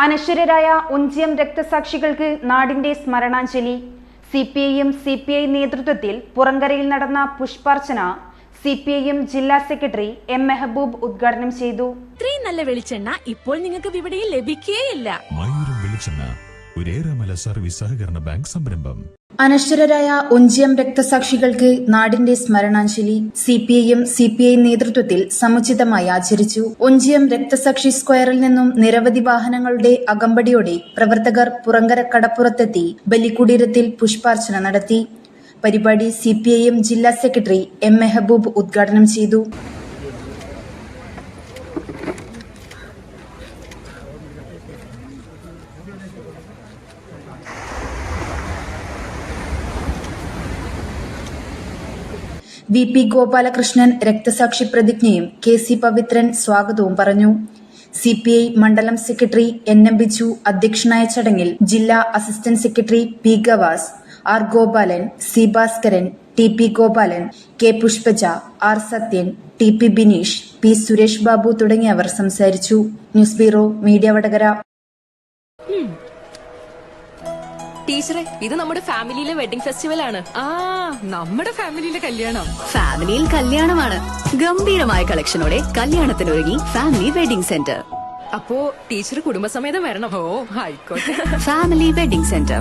അനശ്വരരായ ഒഞ്ചിയം രക്തസാക്ഷികൾക്ക് നാടിന്റെ സ്മരണാഞ്ജലി. CPIM CPI നേതൃത്വത്തിൽ പുറങ്കരയിൽ നടന്ന പുഷ്പാർച്ചന സിപിഐഎം ജില്ലാ സെക്രട്ടറി എം മെഹബൂബ് ഉദ്ഘാടനം ചെയ്തു. ഇത്രയും നല്ല വെളിച്ചെണ്ണ ഇപ്പോൾ നിങ്ങൾക്ക് വിപണിയിൽ ലഭിക്കുകയില്ല. സർവീസ് സഹകരണ ബാങ്ക് സംരംഭം. അനശ്വരരായ ഒഞ്ചിയം രക്തസാക്ഷികൾക്ക് നാടിന്റെ സ്മരണാഞ്ജലി സിപിഐഎം സിപിഐ നേതൃത്വത്തിൽ സമുചിതമായി ആചരിച്ചു. ഒഞ്ചിയം രക്തസാക്ഷി സ്ക്വയറിൽ നിന്നും നിരവധി വാഹനങ്ങളുടെ അകമ്പടിയോടെ പ്രവർത്തകർ പുറങ്കര കടപ്പുറത്തെത്തി ബലികുടീരത്തിൽ പുഷ്പാർച്ചന നടത്തി. പരിപാടി സിപിഐഎം ജില്ലാ സെക്രട്ടറി എം മെഹബൂബ് ഉദ്ഘാടനം ചെയ്തു. വി പി ഗോപാലകൃഷ്ണൻ രക്തസാക്ഷി പ്രതിജ്ഞയും കെ സി പവിത്രൻ സ്വാഗതവും പറഞ്ഞു. സിപിഐ മണ്ഡലം സെക്രട്ടറി എൻ എം ബിജു അധ്യക്ഷനായ ചടങ്ങിൽ ജില്ലാ assistant secretary P Gavas, R Gopalan, C Bhaskaran, T P Gopalan, K Pushpaja, R Sathyan, T P Bineesh, P Suresh Babu തുടങ്ങിയവർ സംസാരിച്ചു. News bureau media Vadakara. ടീച്ചറെ, ഇത് നമ്മുടെ ഫാമിലിയിലെ വെഡിങ് ഫെസ്റ്റിവൽ ആണ്. നമ്മുടെ ഫാമിലിയിലെ കല്യാണം. ഫാമിലിയിൽ കല്യാണമാണ്. ഗംഭീരമായ കളക്ഷനോടെ കല്യാണത്തിനൊരുങ്ങി ഫാമിലി വെഡിംഗ് സെന്റർ. അപ്പോ ടീച്ചർ കുടുംബസമേതം വരണം. ഓ ആയിക്കോട്ടെ. Family wedding centre.